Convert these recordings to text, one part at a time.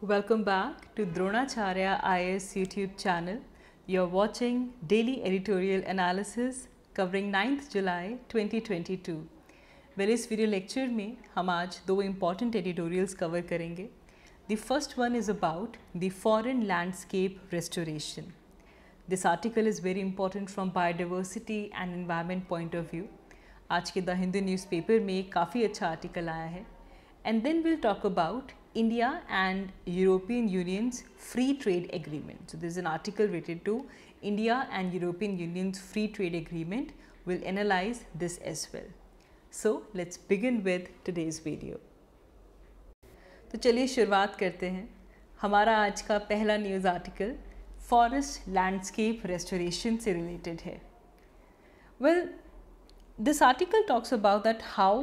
Welcome back to Dronacharya IAS YouTube channel. You're watching daily editorial analysis covering 9th July 2022. Well, इस video lecture में हम आज दो important editorials cover करेंगे. The first one is about the foreign landscape restoration. This article is very important from biodiversity and environment point of view. आज के the Hindu newspaper में काफ़ी अच्छा आर्टिकल आया है. And then we'll talk about India and European Union's free trade agreement. So there's an article related to India and European Union's free trade agreement. We'll analyze this as well. So let's begin with today's video. तो चलिए शुरुआत करते हैं. हमारा आज का पहला news article forest landscape restoration से रिलेटेड है. Well, this article talks about that how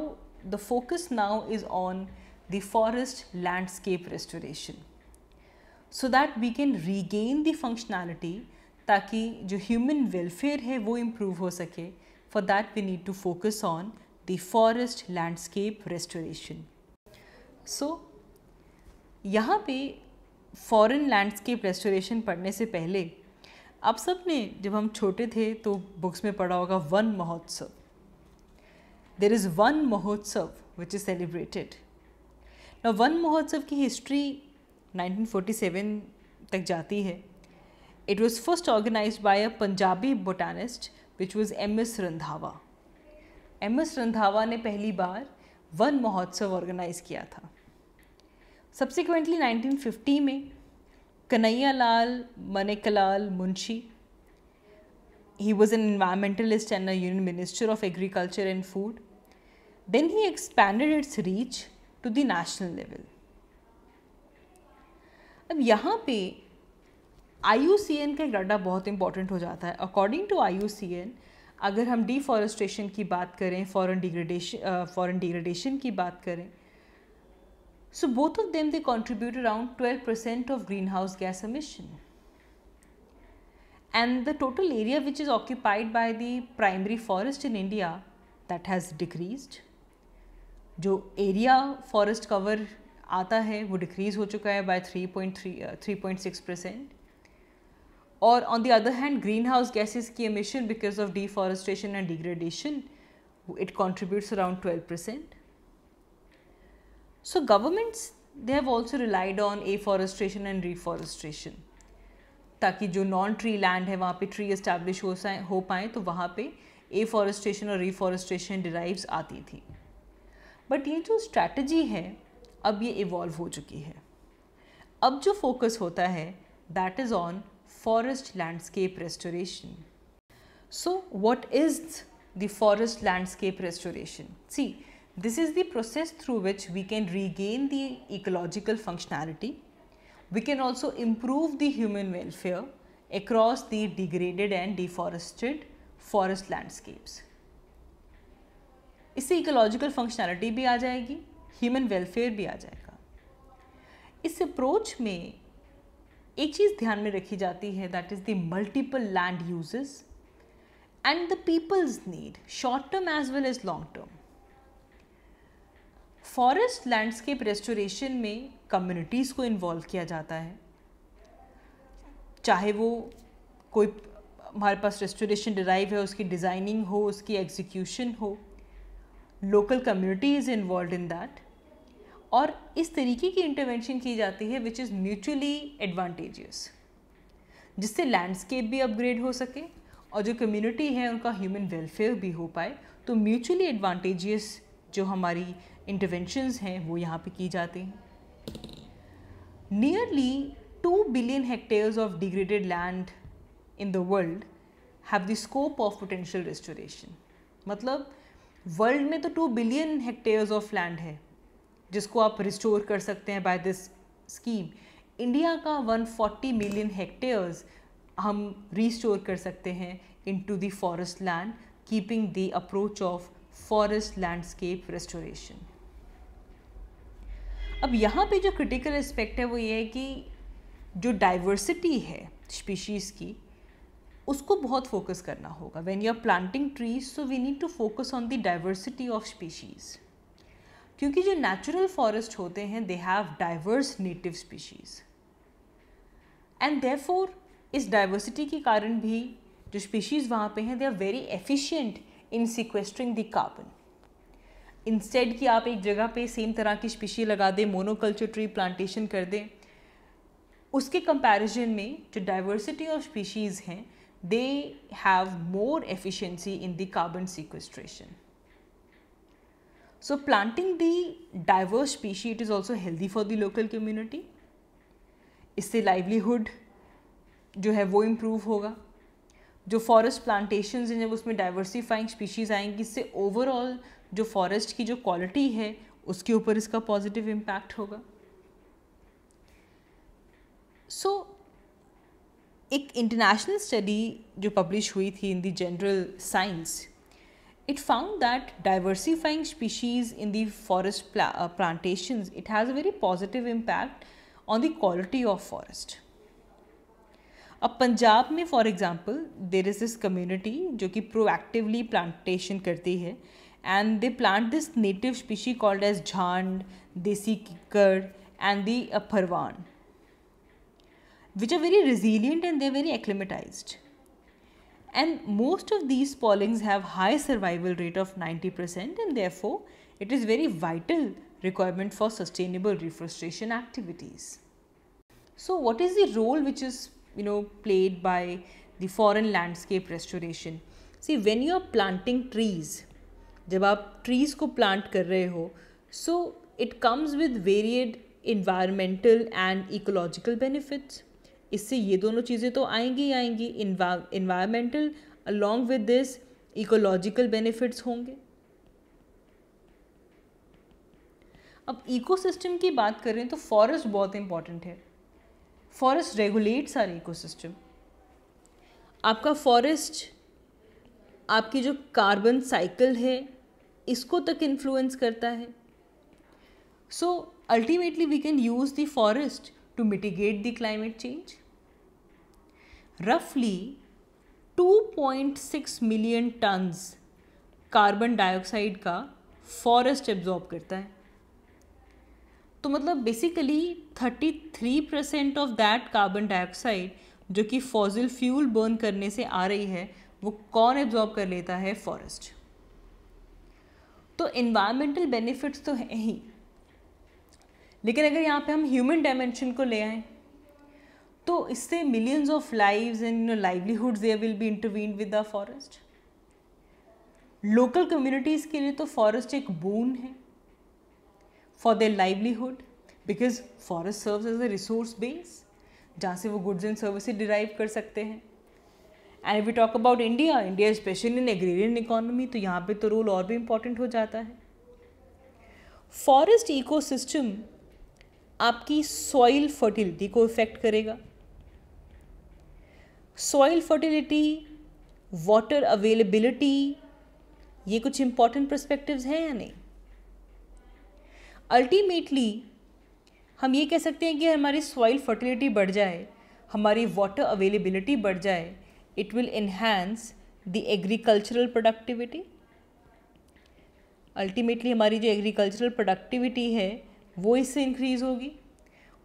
the focus now is on the forest landscape restoration so that we can regain the functionality ताकि जो human welfare है वो improve हो सके. For that we need to focus on the forest landscape restoration. So यहाँ पे foreign landscape restoration पढ़ने से पहले आप सब ने जब हम छोटे थे तो बुक्स में पढ़ा होगा वन महोत्सव. There is one Mahotsav which is celebrated. Now one महोत्सव की हिस्ट्री 1947 तक जाती है. It was first organized by a Punjabi botanist which was M.S. Randhawa. M.S. Randhawa ने पहली बार वन महोत्सव ऑर्गेनाइज किया था. Subsequently 1950 में Kanhaiyalal मनेकलाल Munshi, he was an environmentalist and a Union Minister of Agriculture and Food. Then he expanded its reach to the national level. अब यहाँ पे IUCN का एक डाटा बहुत इंपॉर्टेंट हो जाता है. अकॉर्डिंग टू IUCN अगर हम डिफॉरेस्टेशन की बात करें, फॉरेन डिग्रेडेशन की बात करें, so both of them they contribute around 12% of greenhouse gas emission. And the total area which is occupied by the primary forest in India that has decreased. जो area forest cover आता है वो decrease हो चुका है by 3.6%. और on the other hand green house gases की emission because of deforestation and degradation it contributes around 12%. So governments they have also relied on afforestation and reforestation ताकि जो नॉन ट्री लैंड है वहाँ पे ट्री एस्टैब्लिश हो पाए तो वहाँ पे एफॉरेस्ट्रेशन और रिफॉरेस्ट्रेशन डिराइव्स आती थी. बट ये जो स्ट्रैटेजी है अब ये इवॉल्व हो चुकी है. अब जो फोकस होता है that is on forest landscape restoration. So what is the forest landscape restoration? See, this is the process through which we can regain the ecological functionality. We can also improve the human welfare across the degraded and deforested forest landscapes. इससे ecological functionality भी आ जाएगी, human welfare भी आ जाएगा. इस approach में एक चीज़ ध्यान में रखी जाती है that is the multiple land uses and the people's need, short term as well as long term. Forest landscape restoration में कम्युनिटीज़ को इन्वॉल्व किया जाता है. चाहे वो कोई हमारे पास रेस्टोरेशन डिराइव है, उसकी डिज़ाइनिंग हो, उसकी एग्जीक्यूशन हो, local community is involve in that. और इस तरीके की इंटरवेंशन की जाती है विच इज़ म्यूचुअली एडवांटेजियस, जिससे लैंडस्केप भी अपग्रेड हो सके और जो कम्युनिटी है उनका ह्यूमन वेलफेयर भी हो पाए. तो म्यूचुअली एडवांटेजियस जो हमारी इंटरवेंशंस हैं वो यहाँ पे की जाती हैं. Nearly 2 billion hectares of degraded land in the world have the scope of potential restoration. मतलब वर्ल्ड में तो 2 बिलियन हेक्टेयर्स ऑफ लैंड है जिसको आप रिस्टोर कर सकते हैं बाय दिस स्कीम. इंडिया का 140 मिलियन हेक्टेयर्स हम रिस्टोर कर सकते हैं into the forest land, keeping the approach of forest landscape restoration. अब यहाँ पे जो क्रिटिकल एस्पेक्ट है वो ये है कि जो डाइवर्सिटी है स्पीशीज़ की उसको बहुत फोकस करना होगा. When you are planting trees so we need to focus on the diversity of species. क्योंकि जो नेचुरल फॉरेस्ट होते हैं they have diverse native species and therefore इस डाइवर्सिटी के कारण भी जो स्पीशीज़ वहाँ पे हैं they are very efficient in sequestering the carbon. Instead कि आप एक जगह पे सेम तरह की स्पीशी लगा दें, मोनोकल्चर ट्री प्लांटेशन कर दें, उसके कंपैरिजन में जो डाइवर्सिटी ऑफ स्पीशीज़ हैं they have more efficiency in the carbon sequestration. So planting the diverse species it is also healthy for the local community. इससे लाइवलीहुड जो है वो इम्प्रूव होगा। जो फॉरेस्ट प्लांटेशंस हैं जब उसमें डाइवर्सिफाइंग स्पीशीज़ आएंगी इससे ओवरऑल जो फॉरेस्ट की जो क्वालिटी है उसके ऊपर इसका पॉजिटिव इम्पैक्ट होगा। सो एक इंटरनेशनल स्टडी जो पब्लिश हुई थी in the general science, it found that diversifying species in the forest plantations it has a very positive impact on the quality of forest. अब पंजाब में for example there is this community जो कि proactively plantation करती है and they plant this native species called as jand, desi kikar and the farwan which are very resilient and they are very acclimatized and most of these pollings have high survival rate of 90% and therefore it is very vital requirement for sustainable reforestation activities. So what is the role which is played by the foreign landscape restoration? See, when you are planting trees, जब आप trees को plant कर रहे हो, so it comes with varied environmental and ecological benefits. इससे ये दोनों चीज़ें तो आएंगी ही आएंगी, environmental along with this ecological benefits होंगे। अब इकोसिस्टम की बात करें तो फॉरेस्ट बहुत इंपॉर्टेंट है। Forest regulates our ecosystem. आपका फॉरेस्ट आपकी जो कार्बन साइकिल है इसको तक इन्फ्लुएंस करता है। So ultimately we can use the forest to mitigate the climate change. Roughly 2.6 million tons carbon dioxide का फॉरेस्ट एब्जॉर्ब करता है। तो मतलब basically 33% of that carbon dioxide जो कि फॉसिल फ्यूल बर्न करने से आ रही है वो कौन एब्जॉर्ब कर लेता है? फॉरेस्ट। तो इन्वायरमेंटल बेनिफिट्स तो हैं ही, लेकिन अगर यहाँ पे हम ह्यूमन डायमेंशन को ले आएँ तो इससे millions of lives and livelihoods there will be intervened with the forest. Local communities के लिए तो फॉरेस्ट एक बून है for their livelihood, because forest serves as a resource base जहाँ से वो गुड्स एंड सर्विसेज डिराइव कर सकते हैं। And if we talk about India specially in agrarian economy, तो यहाँ पे तो रोल और भी इम्पॉर्टेंट हो जाता है। फॉरेस्ट इकोसिस्टम आपकी सॉइल फर्टिलिटी को इफेक्ट करेगा। सॉइल फर्टिलिटी, वाटर अवेलेबिलिटी, ये कुछ इंपॉर्टेंट पर्सपेक्टिव्स हैं या नहीं? अल्टीमेटली हम ये कह सकते हैं कि हमारी सॉइल फर्टिलिटी बढ़ जाए, हमारी वाटर अवेलेबिलिटी बढ़ जाए, it will enhance the agricultural productivity. Ultimately हमारी जो एग्रीकल्चरल प्रोडक्टिविटी है वो इससे इंक्रीज़ होगी,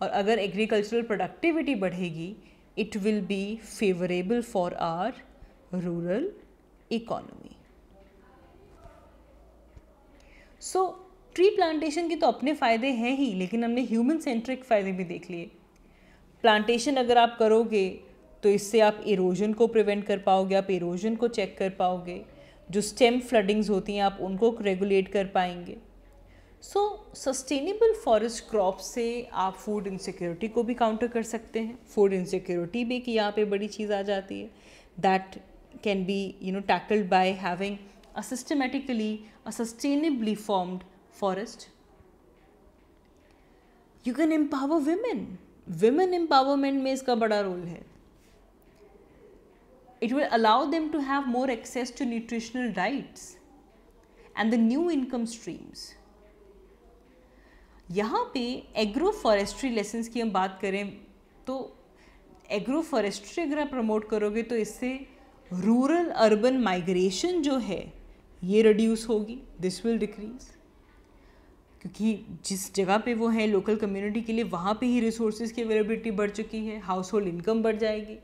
और अगर एग्रीकल्चरल प्रोडक्टिविटी बढ़ेगी it will be favourable for our rural economy. So tree plantation के तो अपने फ़ायदे हैं ही, लेकिन हमने ह्यूमन सेंट्रिक फ़ायदे भी देख लिए। प्लांटेशन अगर आप करोगे तो इससे आप इरोजन को प्रिवेंट कर पाओगे, आप इरोजन को चेक कर पाओगे, जो स्टेम फ्लडिंग्स होती हैं आप उनको रेगुलेट कर पाएंगे। सो सस्टेनेबल फॉरेस्ट क्रॉप से आप फूड इनसिक्योरिटी को भी काउंटर कर सकते हैं। फूड इनसिक्योरिटी भी कि यहाँ पे बड़ी चीज़ आ जाती है, that can be tackled by having a systematically a sustainably formed forest. You can empower women empowerment में इसका बड़ा रोल है। It will allow them to have more access to nutritional rights and the new income streams. यहाँ पे agro forestry lessons की हम बात करें तो एग्रो फॉरेस्ट्री अगर आप प्रमोट करोगे तो इससे रूरल अर्बन माइग्रेशन जो है ये रिड्यूस होगी, दिस विल डिक्रीज। क्योंकि जिस जगह पे वो है लोकल कम्युनिटी के लिए, वहाँ पे ही रिसोर्सेज की अवेलेबिलिटी बढ़ चुकी है, हाउस होल्ड इनकम बढ़ जाएगी.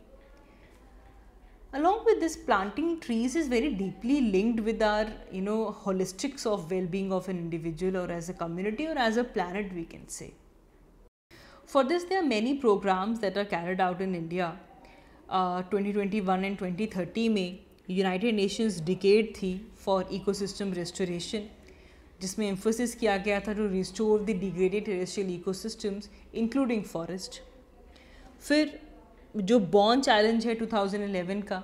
Along with this, planting trees is very deeply linked with our, holistics of well-being of an individual or as a community or as a planet, we can say. For this, there are many programs that are carried out in India. 2021 and 2030 में United Nations decade थी for ecosystem restoration, जिसमें emphasis किया गया था to restore the degraded terrestrial ecosystems including forest. फिर जो born challenge है 2011 का,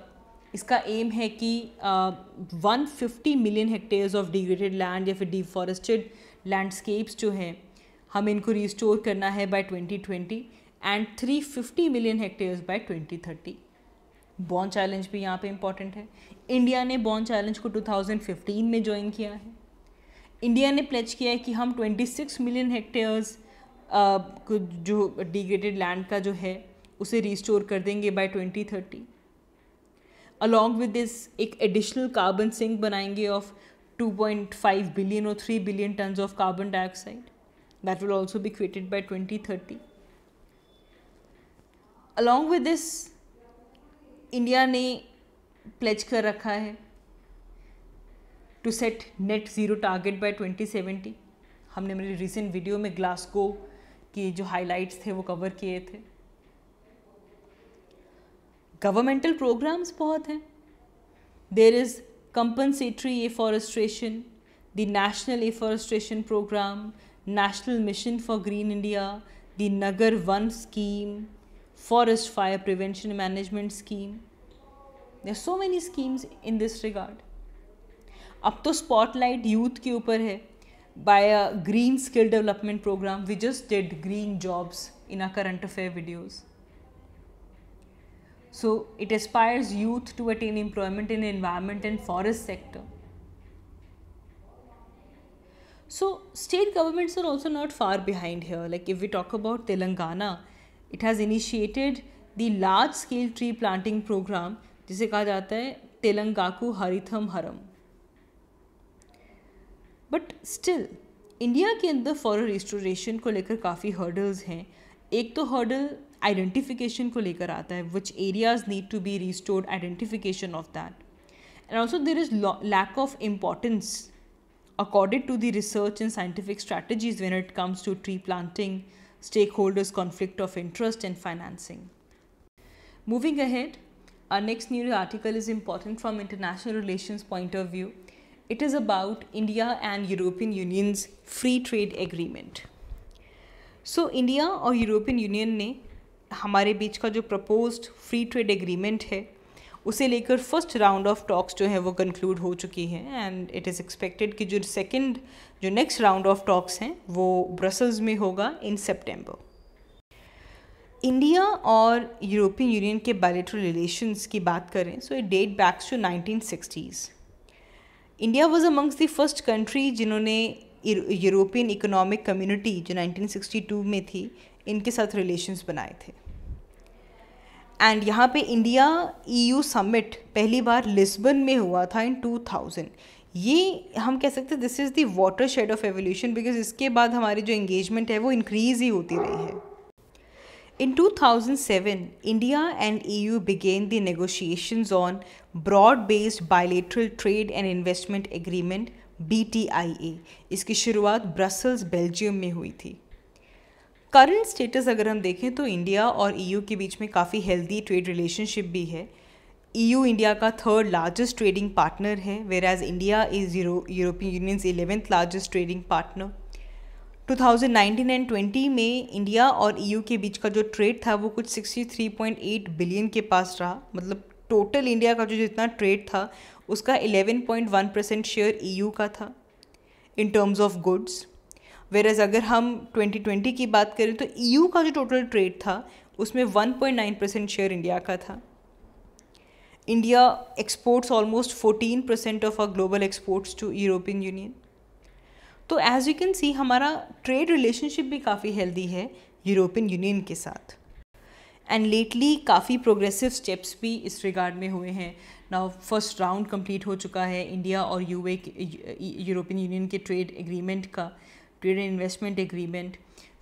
इसका एम है कि 150 million hectares of degraded land या फिर डिफॉरेस्टेड लैंडस्केप्स जो हैं, हमें इनको रिस्टोर करना है by 2020 and 350 million hectares by 2030. Bonn challenge भी यहाँ पे इम्पॉर्टेंट है. इंडिया ने बॉर्न चैलेंज को 2015 में ज्वाइन किया है. इंडिया ने प्लेज किया है कि हम 26 मिलियन हेक्टेयर्स जो डिग्रेडेड लैंड का जो है उसे रिस्टोर कर देंगे बाय 2030. अलॉन्ग विद दिस एक एडिशनल कार्बन सिंक बनाएंगे ऑफ 2.5 बिलियन और 3 billion tons of carbon dioxide. That will also be created by 2030. Along with this India ने प्लेज कर रखा है to set net zero target by 2070. हमने मेरी recent video में ग्लासगो की जो हाइलाइट्स थे वो कवर किए थे. गवर्नमेंटल प्रोग्राम्स बहुत हैं. There is compensatory afforestation, the national afforestation programme, national mission for green India, the Nagar Van scheme, forest fire prevention management scheme. There are so many schemes in this regard. अब तो spotlight youth के ऊपर है by a green skill development program. We just did green jobs in our current affair videos. So it aspires youth to attain employment in environment and forest sector. So state governments are also not far behind here. Like if we talk about Telangana, it has initiated the large scale tree planting program जिसे कहा जाता है तेलंगाकू हरिथम हरम. But still India के अंदर forest restoration को लेकर काफ़ी हर्डल्स हैं. एक तो हर्डल आइडेंटिफिकेशन को लेकर आता है, which areas need to be restored, identification of that. And also there is lack of importance according to the research and scientific strategies when it comes to tree planting, stakeholders' conflict of interest and financing. Moving ahead, our next news article is important from international relations point of view. It is about India and European Union's free trade agreement. So India और European Union ने हमारे बीच का जो proposed free trade agreement है उसे लेकर first round of talks जो है वो कंक्लूड हो चुकी हैं. एंड इट इज़ एक्सपेक्टेड कि जो नेक्स्ट राउंड ऑफ टॉक्स हैं वो ब्रसल्स में होगा इन सितंबर. इंडिया और यूरोपियन यूनियन के बायलैटरल रिलेशंस की बात करें so it date backs to 1960s. India was amongst the first country जिन्होंने यूरोपियन इकोनॉमिक कम्युनिटी जो 1962 में थी इनके साथ रिलेशंस बनाए थे. एंड यहाँ पे इंडिया EU समिट पहली बार लिस्बन में हुआ था इन 2000. ये हम कह सकते हैं this is the water shade of evolution, because इसके बाद हमारी जो एंगेजमेंट है वो इंक्रीज़ ही होती रही है. In 2007 India and EU began the negotiations on broad based bilateral trade and investment agreement BTIA. इसकी शुरुआत ब्रसल्स बेल्जियम में हुई थी. करंट स्टेटस अगर हम देखें तो इंडिया और EU के बीच में काफ़ी हेल्दी ट्रेड रिलेशनशिप भी है. EU इंडिया का थर्ड लार्जेस्ट ट्रेडिंग पार्टनर है, whereas India is European unions 11th largest trading partner. 2019 and 20 में इंडिया और EU के बीच का जो ट्रेड था वो कुछ 63.8 बिलियन के पास रहा. मतलब टोटल इंडिया का जो जितना ट्रेड था उसका 11.1% शेयर EU का था in terms of goods. Whereas अगर हम 2020 की बात करें तो EU का जो टोटल ट्रेड था उसमें 1.9% शेयर इंडिया का था. India exports almost 14% of our global exports to European Union. तो एज यू कैन सी हमारा ट्रेड रिलेशनशिप भी काफ़ी हेल्दी है यूरोपियन यूनियन के साथ. एंड लेटली काफ़ी प्रोग्रेसिव स्टेप्स भी इस रिगार्ड में हुए हैं. नाउ फर्स्ट राउंड कंप्लीट हो चुका है इंडिया और यूरोपियन यूनियन के ट्रेड एग्रीमेंट का. Trade and investment agreement.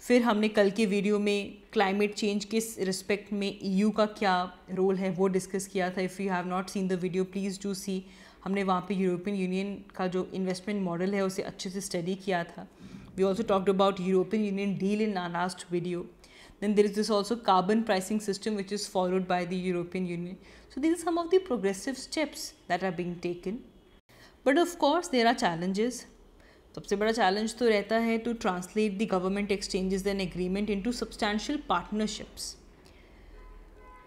फिर हमने कल के वीडियो में क्लाइमेट चेंज के रिस्पेक्ट में EU का क्या रोल है वो डिस्कस किया था। If you have not seen the video please do see. हमने वहाँ पे यूरोपियन यूनियन का जो इन्वेस्टमेंट मॉडल है उसे अच्छे से स्टडी किया था। We also talked about European Union deal in our last video. Then there is this also carbon pricing system which is followed by the European Union. So these are some of the progressive steps that are being taken. But of course there are challenges. सबसे बड़ा challenge तो रहता है to translate the government exchanges and agreement into substantial partnerships,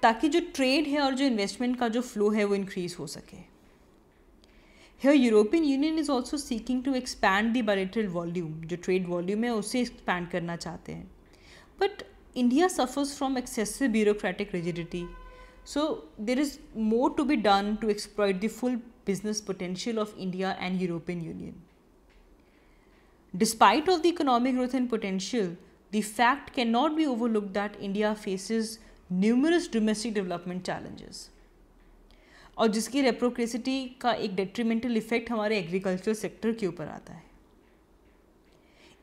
ताकि जो trade है और जो इन्वेस्टमेंट का जो फ्लो है वो इंक्रीज हो सके। Here European Union is also seeking to expand the bilateral volume, जो ट्रेड वॉल्यूम है उसे एक्सपैंड करना चाहते हैं। But India suffers from excessive bureaucratic rigidity. So there is more to be done to exploit the full business potential of India and European Union. Despite of the economic growth and potential, the fact cannot be overlooked that India faces numerous domestic development challenges. और जिसकी रेप्रोक्रेसिटी का एक detrimental effect हमारे agriculture sector के ऊपर आता है।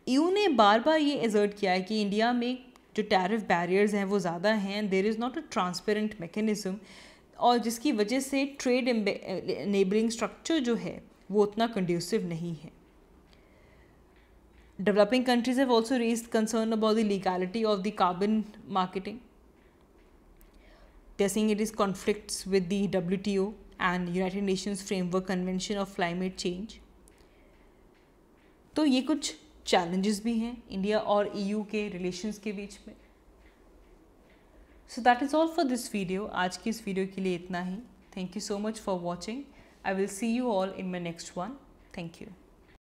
EU ने बार बार ये एजर्ट किया है कि इंडिया में जो टैरिफ बैरियर्स हैं वो ज़्यादा हैं, there is not a transparent mechanism, और जिसकी वजह से ट्रेड एनेबलिंग स्ट्रक्चर जो है वो उतना कंड्यूसिव नहीं है। Developing countries have also raised concern about the legality of the carbon marketing. They are saying it is conflicts with the WTO and United Nations framework convention of climate change. तो ये कुछ challenges भी हैं India और EU के relations के बीच में। So that is all for this video. आज की इस वीडियो के लिए इतना ही। Thank you so much for watching. I will see you all in my next one. Thank you.